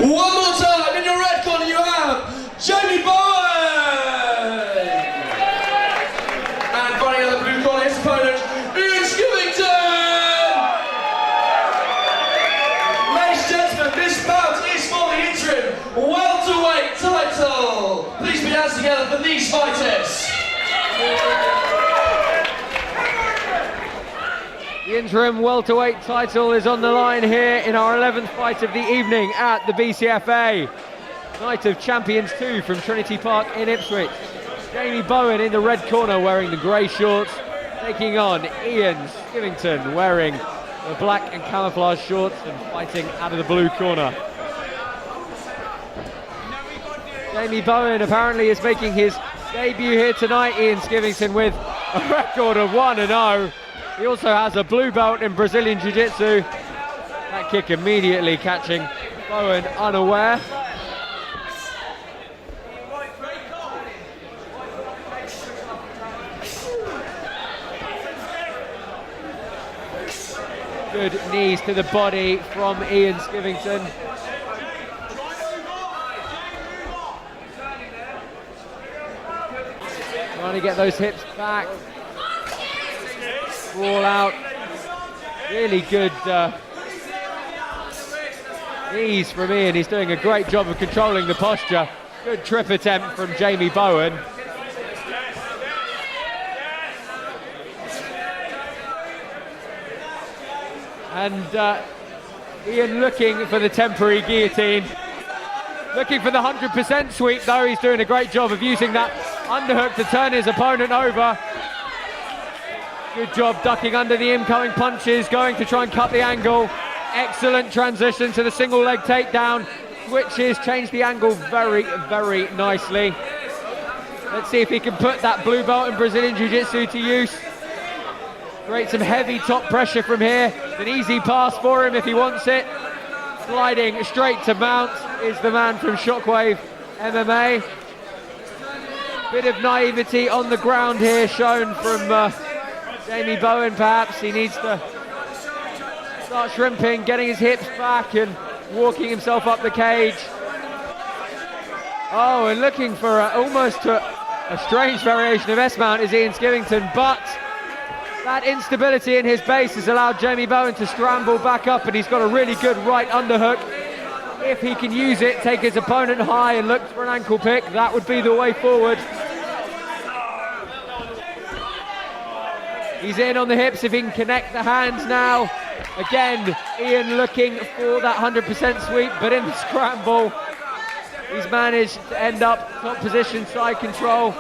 One more time, in your red corner you have Jamie Bowen! And fighting out the blue corner, his opponent, Ian Skivington! Ladies and gentlemen, this bout is for the interim welterweight title. Please put your hands together for these fighters. The interim welterweight title is on the line here in our 11th fight of the evening at the BCFA. Night of Champions 2 from Trinity Park in Ipswich. Jamie Bowen in the red corner wearing the grey shorts, taking on Ian Skivington wearing the black and camouflage shorts and fighting out of the blue corner. Jamie Bowen apparently is making his debut here tonight. Ian Skivington with a record of 1-0. He also has a blue belt in Brazilian Jiu-Jitsu. That kick immediately catching Bowen unaware. Good knees to the body from Ian Skivington. Trying to get those hips back. Roll out. Really good knees from Ian. He's doing a great job of controlling the posture. Good trip attempt from Jamie Bowen. And Ian looking for the temporary guillotine. Looking for the 100% sweep though. He's doing a great job of using that underhook to turn his opponent over. Good job ducking under the incoming punches, going to try and cut the angle. Excellent transition to the single leg takedown. Switches, changed the angle very, very nicely. Let's see if he can put that blue belt in Brazilian Jiu-Jitsu to use. Create some heavy top pressure from here. An easy pass for him if he wants it. Sliding straight to mount is the man from Shockwave MMA. Bit of naivety on the ground here shown from Jamie Bowen. Perhaps he needs to start shrimping, getting his hips back and walking himself up the cage. Oh, and looking for almost a strange variation of S-mount is Ian Skivington, but that instability in his base has allowed Jamie Bowen to scramble back up, and he's got a really good right underhook. If he can use it, take his opponent high and look for an ankle pick, that would be the way forward. He's in on the hips if he can connect the hands now. Again, Ian looking for that 100% sweep, but in the scramble, he's managed to end up top position, side control.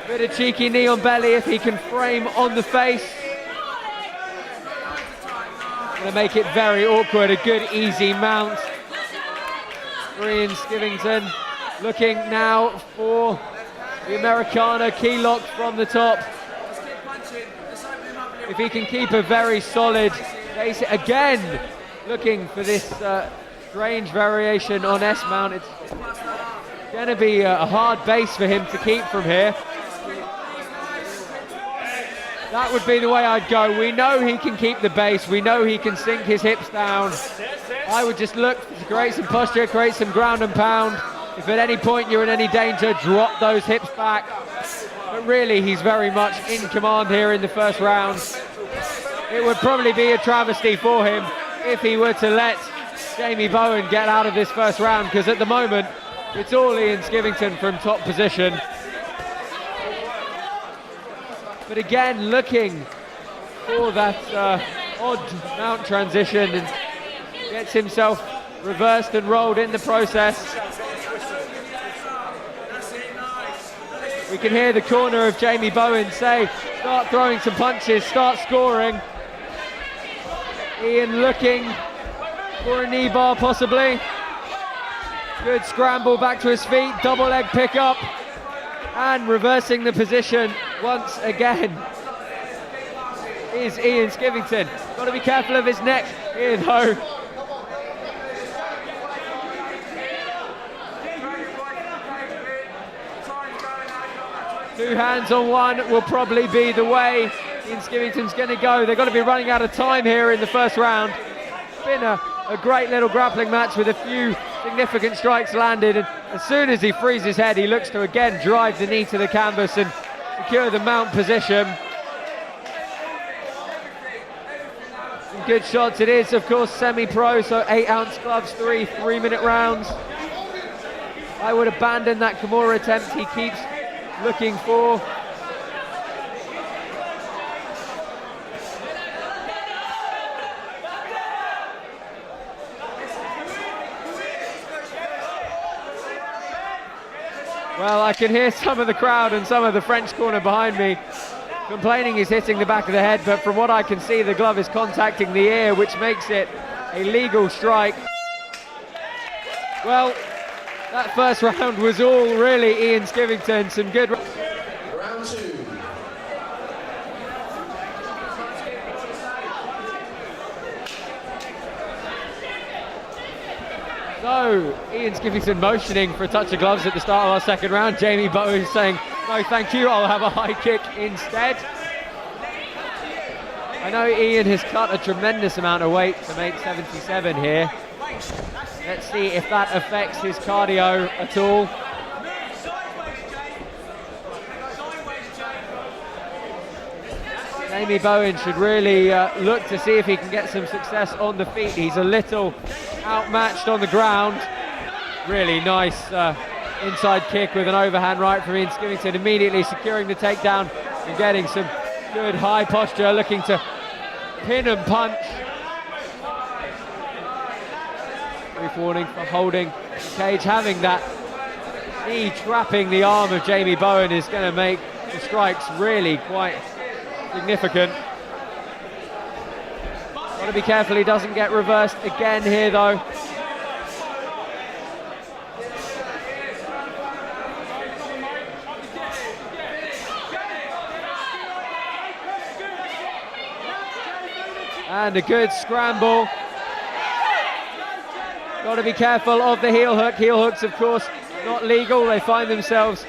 Bit of cheeky knee on belly if he can frame on the face. Gonna make it very awkward, a good easy mount for Ian Skivington. Looking now for the Americana key lock from the top. If he can keep a very solid base, again looking for this strange variation on S-mount. It's going to be a hard base for him to keep from here. That would be the way I'd go. We know he can keep the base. We know he can sink his hips down. I would just look to create some posture, create some ground and pound. If at any point you're in any danger, drop those hips back. But really, he's very much in command here in the first round. It would probably be a travesty for him if he were to let Jamie Bowen get out of this first round, because at the moment, it's all Ian Skivington from top position. But again, looking for that odd mount transition, and gets himself reversed and rolled in the process. We can hear the corner of Jamie Bowen say, start throwing some punches, start scoring. Ian looking for a knee bar possibly. Good scramble back to his feet, double leg pickup, and reversing the position once again is Ian Skivington. Got to be careful of his neck here though. Two hands on one will probably be the way Ian Skivington's going to go. They've got to be running out of time here in the first round. It's been a a great little grappling match with a few significant strikes landed, and as soon as he frees his head, he looks to again drive the knee to the canvas and secure the mount position. Some good shots. It is, of course, semi-pro, so 8-ounce gloves, 3-minute rounds. I would abandon that Kimura attempt he keeps looking for. Well, I can hear some of the crowd and some of the French corner behind me complaining he's hitting the back of the head, but from what I can see, the glove is contacting the ear, which makes it a legal strike. Well, that first round was all really Ian Skivington. Some good. Round 2. So, Ian Skivington motioning for a touch of gloves at the start of our second round. Jamie Bowen saying, no thank you, I'll have a high kick instead. I know Ian has cut a tremendous amount of weight to make 77 here. Let's see if that affects his cardio at all. Jamie Bowen should really look to see if he can get some success on the feet. He's a little outmatched on the ground. Really nice inside kick with an overhand right from Ian Skivington, immediately securing the takedown and getting some good high posture, looking to pin and punch. Brief warning for holding the cage. Having that knee trapping the arm of Jamie Bowen is going to make the strikes really quite significant. Got to be careful he doesn't get reversed again here though. And a good scramble. Got to be careful of the heel hook. Heel hooks, of course, not legal. They find themselves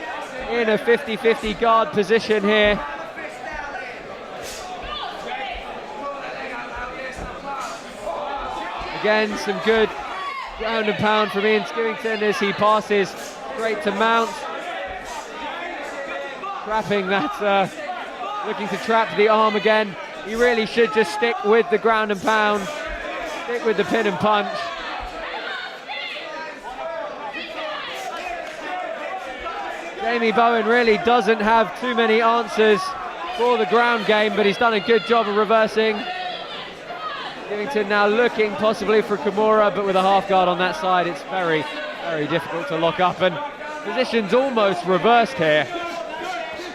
in a 50-50 guard position here. Again, some good ground and pound from Ian Skivington as he passes straight to mount. Trapping that, looking to trap the arm again. He really should just stick with the ground and pound, stick with the pin and punch. Jamie Bowen really doesn't have too many answers for the ground game, but he's done a good job of reversing. Skivington now looking possibly for Kimura, but with a half guard on that side, it's very, very difficult to lock up, and position's almost reversed here.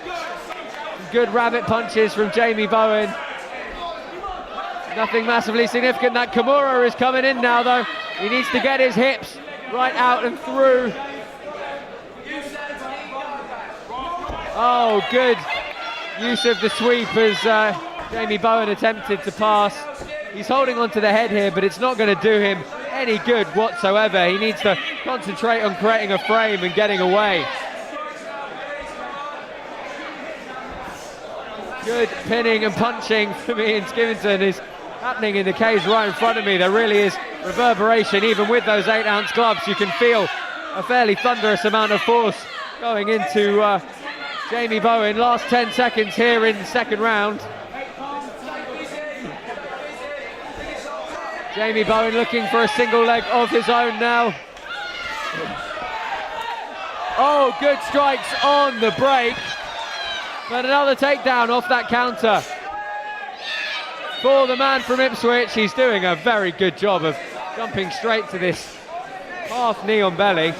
Some good rabbit punches from Jamie Bowen. Nothing massively significant. That Kimura is coming in now though. He needs to get his hips right out and through. Oh, good use of the sweep as Jamie Bowen attempted to pass. He's holding onto the head here, but it's not going to do him any good whatsoever. He needs to concentrate on creating a frame and getting away. Good pinning and punching from Ian Skivington is happening in the cage right in front of me. There really is reverberation. Even with those 8-ounce gloves, you can feel a fairly thunderous amount of force going into Jamie Bowen. Last 10 seconds here in the second round. Jamie Bowen looking for a single leg of his own now. Oh, good strikes on the break. But another takedown off that counter for the man from Ipswich. He's doing a very good job of jumping straight to this half knee on belly.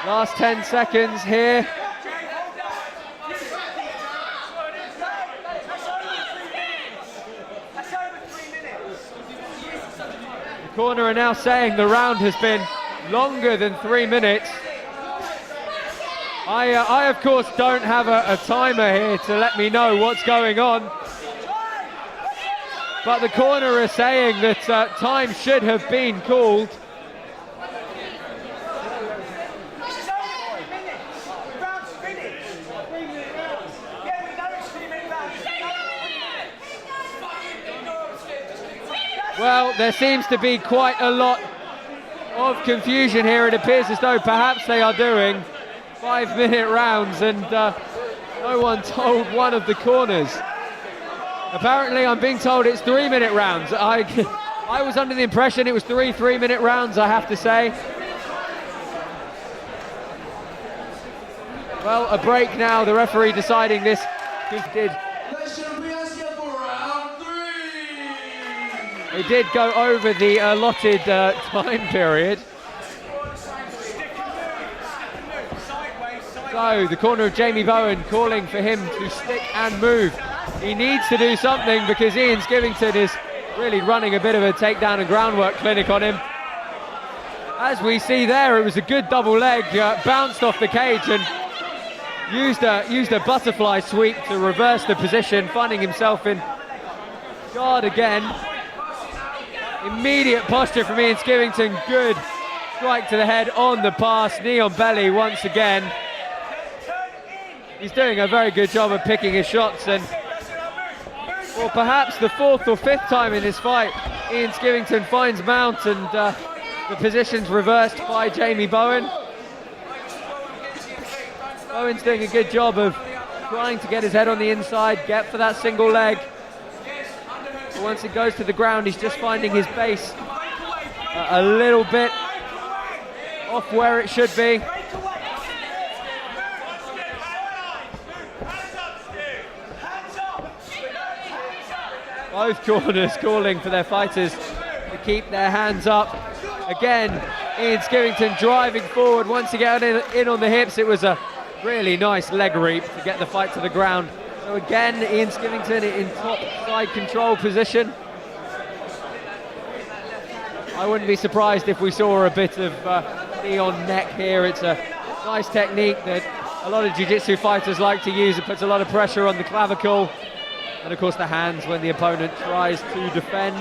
Last 10 seconds here. The corner are now saying the round has been longer than 3 minutes. I of course don't have a timer here to let me know what's going on, but the corner are saying that time should have been called. Well, there seems to be quite a lot of confusion here. It appears as though perhaps they are doing 5-minute rounds, and no one told one of the corners. Apparently I'm being told it's 3-minute rounds. I was under the impression it was 3-minute rounds, I have to say. Well, a break now, the referee deciding this. It did go over the allotted time period. So the corner of Jamie Bowen calling for him to stick and move. He needs to do something because Ian Skivington is really running a bit of a takedown and groundwork clinic on him. As we see there, it was a good double leg, bounced off the cage and used a butterfly sweep to reverse the position, finding himself in guard again. Immediate posture from Ian Skivington, good strike to the head on the pass, knee on belly once again. He's doing a very good job of picking his shots, and for perhaps the 4th or 5th time in this fight, Ian Skivington finds mount, and the position's reversed by Jamie Bowen. Bowen's doing a good job of trying to get his head on the inside, get for that single leg. But once it goes to the ground, he's just finding his base a little bit off where it should be. Both corners calling for their fighters to keep their hands up. Again, Ian Skivington driving forward. Once again in on the hips. It was a really nice leg reap to get the fight to the ground. So again, Ian Skivington in top side control position. I wouldn't be surprised if we saw a bit of knee on neck here. It's a nice technique that a lot of jiu-jitsu fighters like to use. It puts a lot of pressure on the clavicle. And of course the hands when the opponent tries to defend.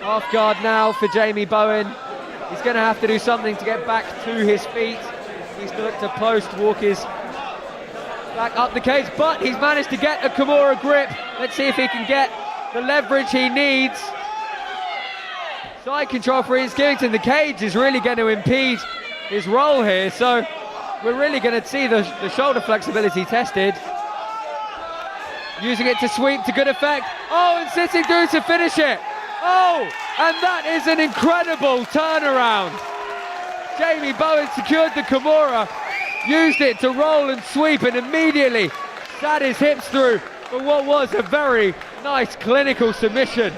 Off guard now for Jamie Bowen. He's going to have to do something to get back to his feet. He's looked to post walk his back up the cage, but he's managed to get a Kimura grip. Let's see if he can get the leverage he needs. Side control for Ian Skivington. The cage is really going to impede his role here, so we're really going to see the shoulder flexibility tested. Using it to sweep to good effect. Oh, and sitting through to finish it. Oh, and that is an incredible turnaround. Jamie Bowen secured the Kimura, used it to roll and sweep, and immediately sat his hips through for what was a very nice clinical submission.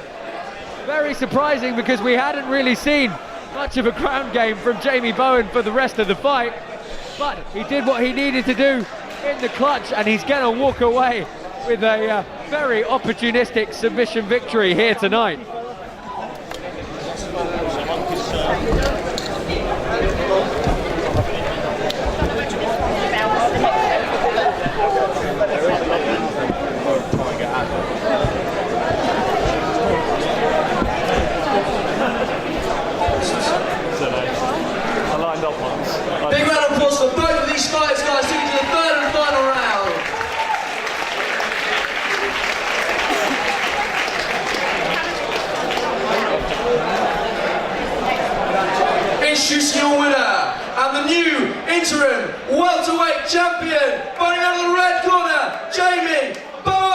Very surprising because we hadn't really seen much of a ground game from Jamie Bowen for the rest of the fight, but he did what he needed to do in the clutch, and he's going to walk away with a very opportunistic submission victory here tonight. Big round of applause for both of these fighters, guys, taking to the 3rd and final round. Introducing your winner and the new interim welterweight champion, fighting out of the red corner, Jamie Bowen.